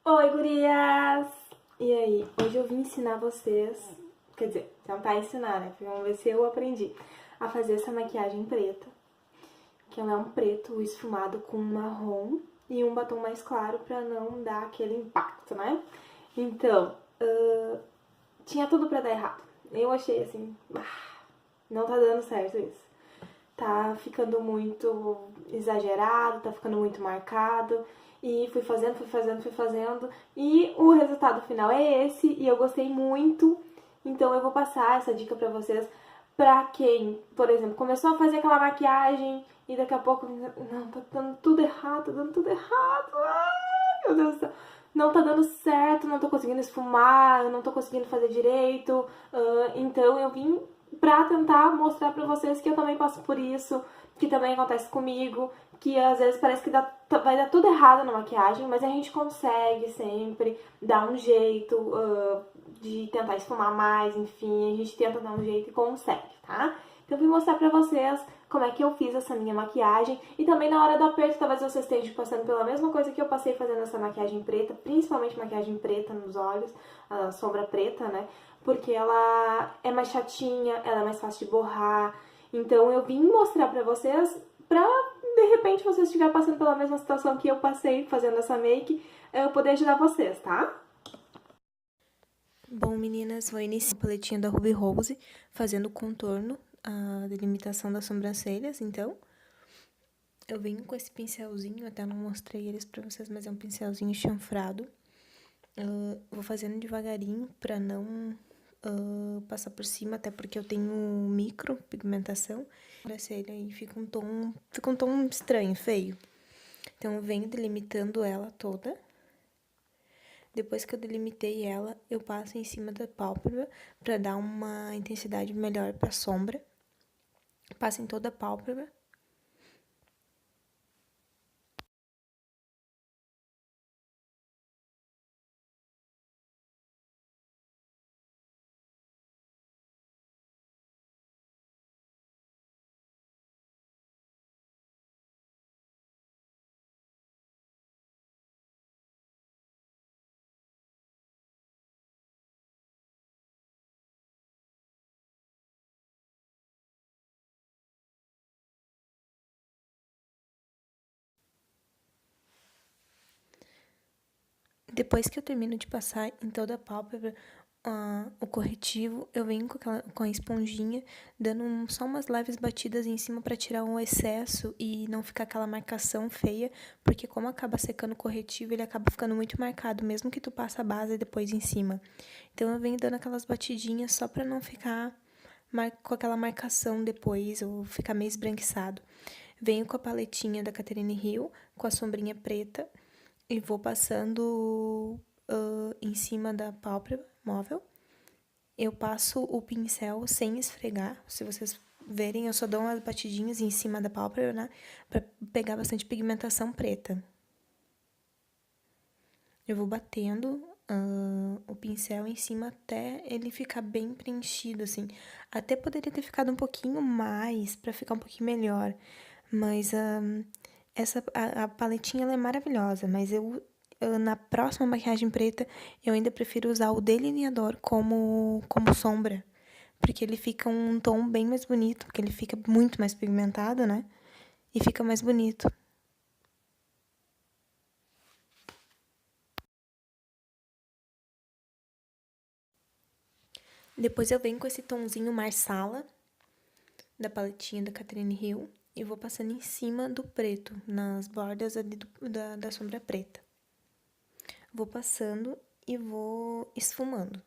Oi, gurias! E aí, hoje eu vim ensinar vocês, quer dizer, tentar ensinar, né? Vamos ver se eu aprendi a fazer essa maquiagem preta, que ela é um preto esfumado com um marrom e um batom mais claro pra não dar aquele impacto, né? Então, tinha tudo pra dar errado. Eu achei assim, não tá dando certo isso. Tá ficando muito exagerado, tá ficando muito marcado. E fui fazendo. E o resultado final é esse. E eu gostei muito. Então eu vou passar essa dica pra vocês. Pra quem, por exemplo, começou a fazer aquela maquiagem e daqui a pouco, não, tá dando tudo errado, tá dando tudo errado. Ai, meu Deus do céu. Não tá dando certo, não tô conseguindo esfumar, não tô conseguindo fazer direito. Então eu vim pra tentar mostrar pra vocês que eu também passo por isso, que também acontece comigo, que às vezes parece que vai dar tudo errado na maquiagem, mas a gente consegue sempre dar um jeito de tentar esfumar mais, enfim, a gente tenta dar um jeito e consegue, tá? Então eu vim mostrar pra vocês como é que eu fiz essa minha maquiagem e também na hora do aperto talvez vocês estejam passando pela mesma coisa que eu passei fazendo essa maquiagem preta, principalmente maquiagem preta nos olhos, a sombra preta, né? Porque ela é mais chatinha, ela é mais fácil de borrar. Então eu vim mostrar pra vocês, pra de repente vocês estiverem passando pela mesma situação que eu passei fazendo essa make, eu poder ajudar vocês, tá? Bom, meninas, vou iniciar a paletinha da Ruby Rose, fazendo o contorno, a delimitação das sobrancelhas, então. Eu venho com esse pincelzinho, até não mostrei eles pra vocês, mas é um pincelzinho chanfrado. Vou fazendo devagarinho pra não passar por cima, até porque eu tenho micro pigmentação. A sobrancelha aí fica um tom estranho, feio. Então, eu venho delimitando ela toda. Depois que eu delimitei ela, eu passo em cima da pálpebra para dar uma intensidade melhor para a sombra. Passo em toda a pálpebra. Depois que eu termino de passar em toda a pálpebra o corretivo, eu venho com a esponjinha, dando só umas leves batidas em cima para tirar o excesso e não ficar aquela marcação feia, porque como acaba secando o corretivo, ele acaba ficando muito marcado, mesmo que tu passe a base depois em cima. Então eu venho dando aquelas batidinhas só para não ficar com aquela marcação depois, ou ficar meio esbranquiçado. Venho com a paletinha da Catherine Hill, com a sombrinha preta, e vou passando em cima da pálpebra móvel. Eu passo o pincel sem esfregar. Se vocês verem, eu só dou umas batidinhas em cima da pálpebra, né? Pra pegar bastante pigmentação preta. Eu vou batendo o pincel em cima até ele ficar bem preenchido, assim. Até poderia ter ficado um pouquinho mais, pra ficar um pouquinho melhor. Mas a paletinha ela é maravilhosa, mas na próxima maquiagem preta, eu ainda prefiro usar o delineador como sombra. Porque ele fica um tom bem mais bonito, porque ele fica muito mais pigmentado, né? E fica mais bonito. Depois eu venho com esse tomzinho Marsala, da paletinha da Catherine Hill, e vou passando em cima do preto, nas bordas ali da sombra preta. Vou passando e vou esfumando.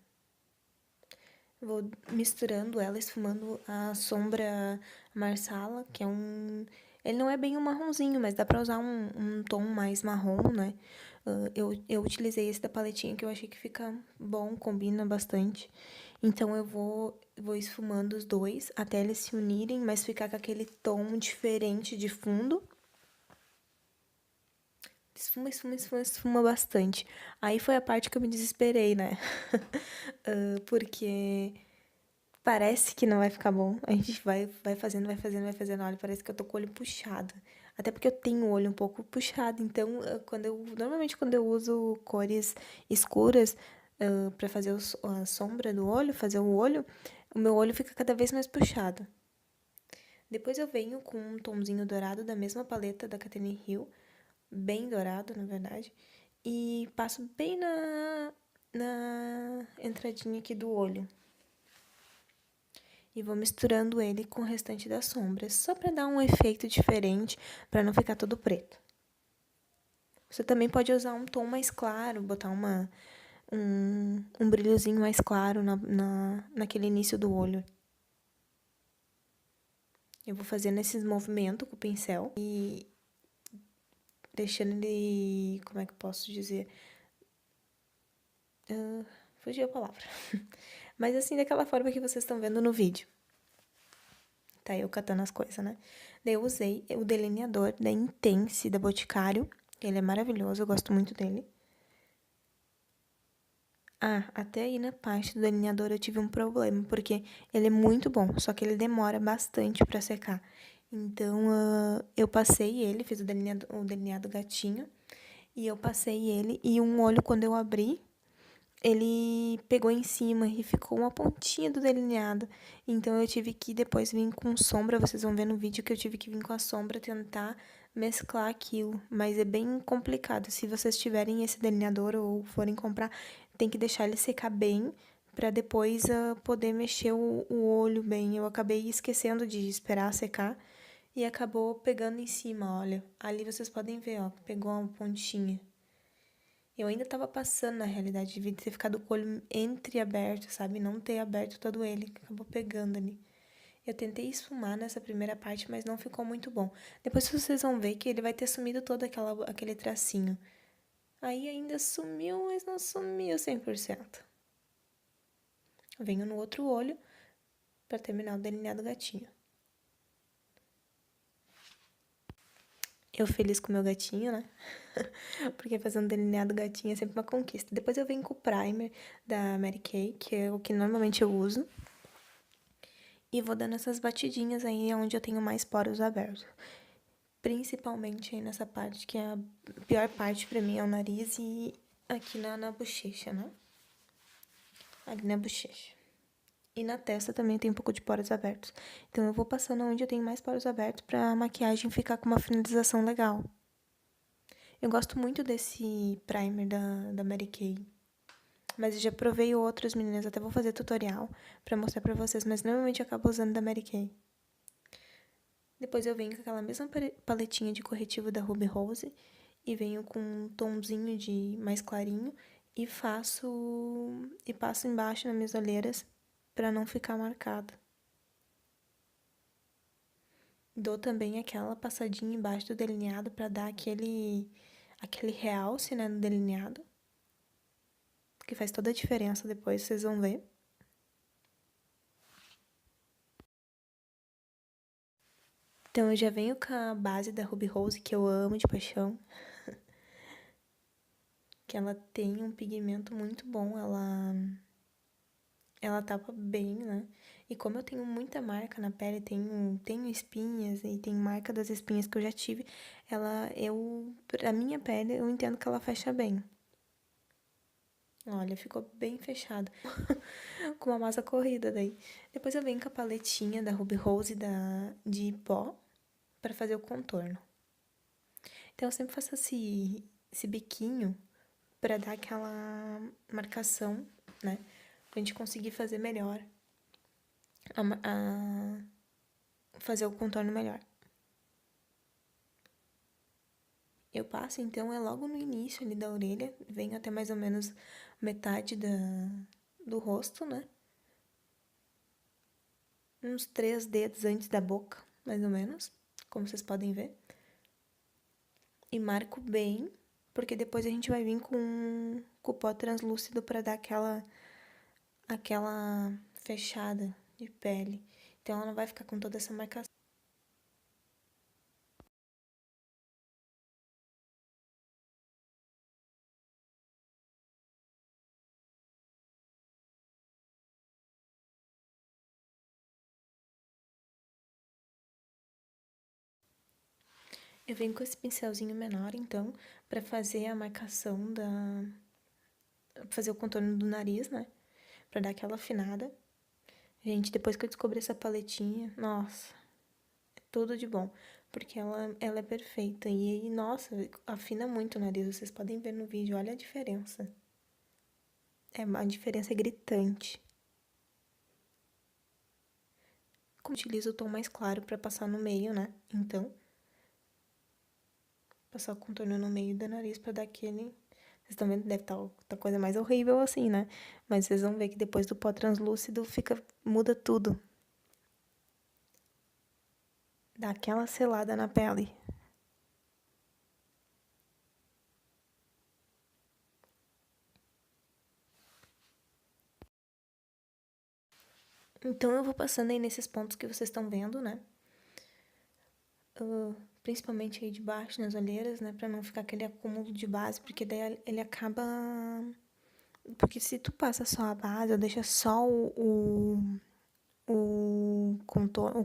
Vou misturando ela, esfumando a sombra Marsala, que é ele não é bem um marronzinho, mas dá pra usar um tom mais marrom, né? Eu utilizei esse da paletinha que eu achei que fica bom, combina bastante. Então, eu vou esfumando os dois até eles se unirem, mas ficar com aquele tom diferente de fundo. Esfuma bastante. Aí foi a parte que eu me desesperei, né? Porque parece que não vai ficar bom. A gente vai fazendo. Olha, parece que eu tô com o olho puxado. Até porque eu tenho o olho um pouco puxado, então normalmente quando eu uso cores escuras pra fazer a sombra do olho, fazer o olho, o meu olho fica cada vez mais puxado. Depois eu venho com um tomzinho dourado da mesma paleta da Catherine Hill, bem dourado, na verdade, e passo bem na entradinha aqui do olho. E vou misturando ele com o restante das sombras, só para dar um efeito diferente, para não ficar todo preto. Você também pode usar um tom mais claro, botar um brilhozinho mais claro naquele início do olho. Eu vou fazendo esses movimentos com o pincel e deixando ele, como é que eu posso dizer? Fugiu a palavra. Mas assim, daquela forma que vocês estão vendo no vídeo. Tá, eu catando as coisas, né? Daí eu usei o delineador da Intense, da Boticário. Ele é maravilhoso, eu gosto muito dele. Ah, até aí na parte do delineador eu tive um problema, porque ele é muito bom, só que ele demora bastante pra secar. Então, eu passei ele, fiz o delineado gatinho, e eu passei ele, e um olho, quando eu abri, ele pegou em cima e ficou uma pontinha do delineado. Então, eu tive que depois vir com sombra, vocês vão ver no vídeo que eu tive que vir com a sombra tentar mesclar aquilo. Mas é bem complicado. Se vocês tiverem esse delineador ou forem comprar, tem que deixar ele secar bem para depois poder mexer o olho bem. Eu acabei esquecendo de esperar secar e acabou pegando em cima, olha. Ali vocês podem ver, ó, pegou uma pontinha. Eu ainda tava passando, na realidade, devia ter ficado com o olho entreaberto, sabe? Não ter aberto todo ele, que acabou pegando ali. Eu tentei esfumar nessa primeira parte, mas não ficou muito bom. Depois vocês vão ver que ele vai ter sumido todo aquele tracinho. Aí ainda sumiu, mas não sumiu 100%. Venho no outro olho pra terminar o delineado gatinho. Eu feliz com o meu gatinho, né? Porque fazer um delineado gatinho é sempre uma conquista. Depois eu venho com o primer da Mary Kay, que é o que normalmente eu uso. E vou dando essas batidinhas aí onde eu tenho mais poros abertos. Principalmente aí nessa parte, que é a pior parte pra mim, é o nariz e aqui na bochecha, né? Ali na bochecha. E na testa também tem um pouco de poros abertos. Então, eu vou passando onde eu tenho mais poros abertos pra a maquiagem ficar com uma finalização legal. Eu gosto muito desse primer da Mary Kay. Mas eu já provei outros, meninas. Até vou fazer tutorial pra mostrar pra vocês. Mas normalmente eu acabo usando da Mary Kay. Depois eu venho com aquela mesma paletinha de corretivo da Ruby Rose. E venho com um tomzinho de mais clarinho. E passo embaixo nas minhas olheiras pra não ficar marcado. Dou também aquela passadinha embaixo do delineado pra dar aquele realce, né, no delineado. Que faz toda a diferença depois, vocês vão ver. Então, eu já venho com a base da Ruby Rose, que eu amo de paixão. Que ela tem um pigmento muito bom, ela tapa bem, né? E como eu tenho muita marca na pele, tenho espinhas e tem marca das espinhas que eu já tive, pra minha pele, eu entendo que ela fecha bem. Olha, ficou bem fechado. Com uma massa corrida daí. Depois eu venho com a paletinha da Ruby Rose de pó pra fazer o contorno. Então eu sempre faço esse biquinho pra dar aquela marcação, né? Pra gente conseguir fazer melhor. Fazer o contorno melhor. Eu passo, então, logo no início ali da orelha. Venho até mais ou menos metade do rosto, né? Uns 3 dedos antes da boca, mais ou menos. Como vocês podem ver. E marco bem, porque depois a gente vai vir com o pó translúcido pra dar aquela fechada de pele. Então, ela não vai ficar com toda essa marcação. Eu venho com esse pincelzinho menor, então, pra fazer a marcação fazer o contorno do nariz, né? Pra dar aquela afinada. Gente, depois que eu descobri essa paletinha, nossa, é tudo de bom. Porque ela é perfeita. E aí, nossa, afina muito o nariz. Vocês podem ver no vídeo, olha a diferença. A diferença é gritante. Como utilizo o tom mais claro pra passar no meio, né? Então, passar o contorno no meio do nariz pra dar aquele... Vocês estão vendo? Deve estar tá coisa mais horrível assim, né? Mas vocês vão ver que depois do pó translúcido muda tudo. Dá aquela selada na pele. Então eu vou passando aí nesses pontos que vocês estão vendo, né? Principalmente aí de baixo, nas olheiras, né? Pra não ficar aquele acúmulo de base, porque daí ele acaba... Porque se tu passa só a base ou deixa só o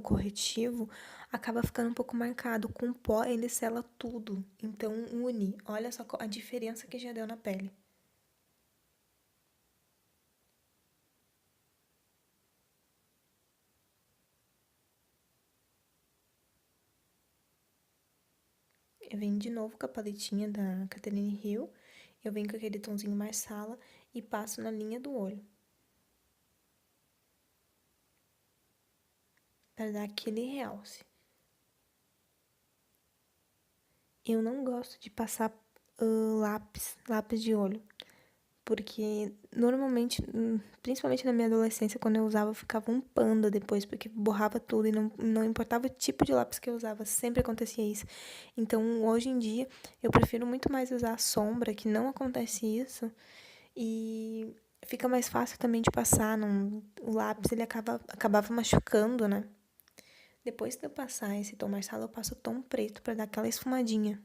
corretivo, acaba ficando um pouco marcado. Com o pó, ele sela tudo. Então, une. Olha só a diferença que já deu na pele. Eu venho de novo com a paletinha da Catherine Hill. Eu venho com aquele tomzinho marsala e passo na linha do olho. Para dar aquele realce. Eu não gosto de passar lápis de olho. Porque normalmente, principalmente na minha adolescência, quando eu usava, eu ficava um panda depois, porque borrava tudo e não importava o tipo de lápis que eu usava, sempre acontecia isso. Então, hoje em dia, eu prefiro muito mais usar a sombra, que não acontece isso, e fica mais fácil também de passar. O lápis, ele acabava machucando, né? Depois de eu passar esse tom marsala, eu passo o tom preto pra dar aquela esfumadinha.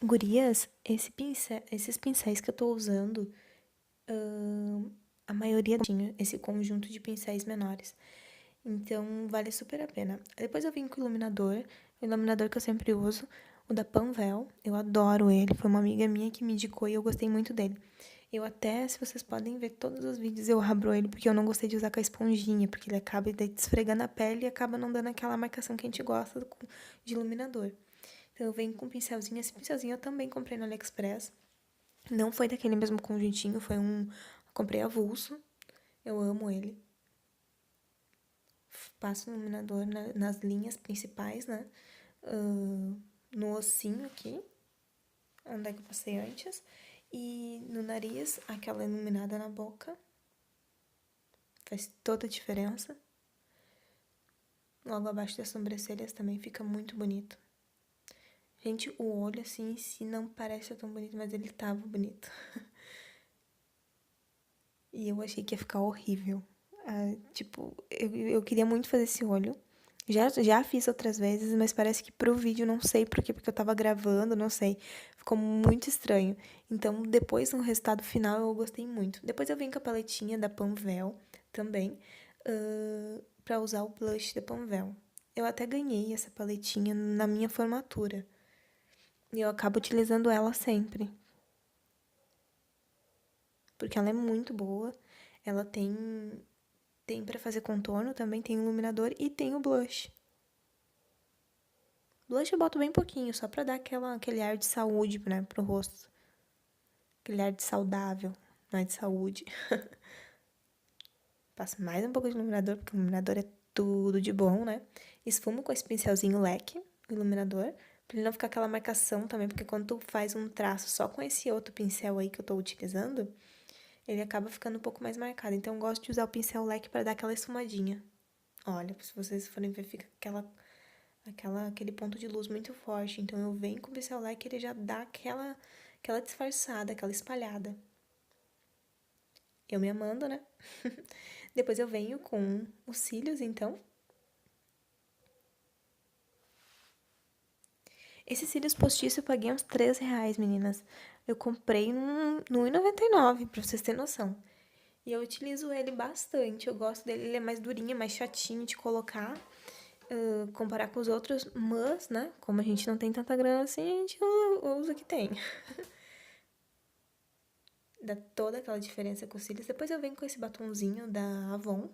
Gurias, esses pincéis que eu tô usando, a maioria tinha esse conjunto de pincéis menores. Então, vale super a pena. Depois eu vim com o iluminador que eu sempre uso, o da Panvel. Eu adoro ele, foi uma amiga minha que me indicou e eu gostei muito dele. Eu até, se vocês podem ver todos os vídeos, eu abro ele porque eu não gostei de usar com a esponjinha, porque ele acaba esfregando a pele e acaba não dando aquela marcação que a gente gosta de iluminador. Então, eu venho com um pincelzinho. Esse pincelzinho eu também comprei no AliExpress. Não foi daquele mesmo conjuntinho, foi um... Comprei avulso. Eu amo ele. Passo o iluminador nas linhas principais, né? No ossinho aqui, onde é que eu passei antes. E no nariz, aquela iluminada na boca. Faz toda a diferença. Logo abaixo das sobrancelhas também fica muito bonito. Gente, o olho assim em si não parece tão bonito, mas ele tava bonito. E eu achei que ia ficar horrível. Tipo, eu queria muito fazer esse olho. Já fiz outras vezes, mas parece que pro vídeo, não sei por quê, porque eu tava gravando, não sei. Ficou muito estranho. Então, depois, no resultado final, eu gostei muito. Depois eu vim com a paletinha da Panvel também, pra usar o blush da Panvel. Eu até ganhei essa paletinha na minha formatura. E eu acabo utilizando ela sempre. Porque ela é muito boa. Ela tem pra fazer contorno, também tem iluminador e tem o blush. Blush eu boto bem pouquinho, só pra dar aquele ar de saúde, né, pro rosto. Aquele ar de saudável, não é de saúde. Passo mais um pouco de iluminador, porque o iluminador é tudo de bom, né? Esfumo com esse pincelzinho leque, o iluminador, pra ele não ficar aquela marcação também, porque quando tu faz um traço só com esse outro pincel aí que eu tô utilizando, ele acaba ficando um pouco mais marcado. Então, eu gosto de usar o pincel leque pra dar aquela esfumadinha. Olha, se vocês forem ver, fica aquele ponto de luz muito forte. Então, eu venho com o pincel leque e ele já dá aquela disfarçada, aquela espalhada. Eu me amando, né? Depois eu venho com os cílios, então. Esses cílios postiços eu paguei uns R$3, meninas. Eu comprei no 1,99, pra vocês terem noção. E eu utilizo ele bastante. Eu gosto dele, ele é mais durinho, mais chatinho de colocar. Comparar com os outros, mas, né? Como a gente não tem tanta grana assim, a gente usa o que tem. Dá toda aquela diferença com os cílios. Depois eu venho com esse batonzinho da Avon.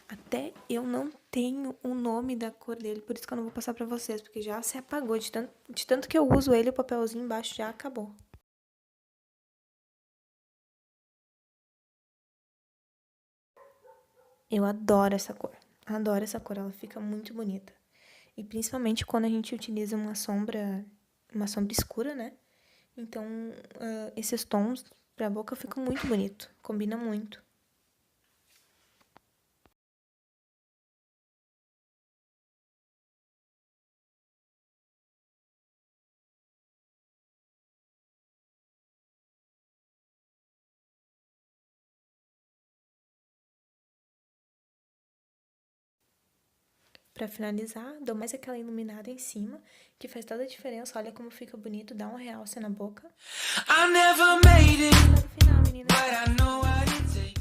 Até eu não tenho o nome da cor dele, por isso que eu não vou passar pra vocês, porque já se apagou. De tanto que eu uso ele, o papelzinho embaixo já acabou. Eu adoro essa cor. Adoro essa cor, ela fica muito bonita. E principalmente quando a gente utiliza uma sombra escura, né? Então, esses tons pra boca ficam muito bonito. Combina muito. Pra finalizar, dou mais aquela iluminada em cima, que faz toda a diferença. Olha como fica bonito, dá um realce na boca. I never made it, final, menina. But I know what it takes.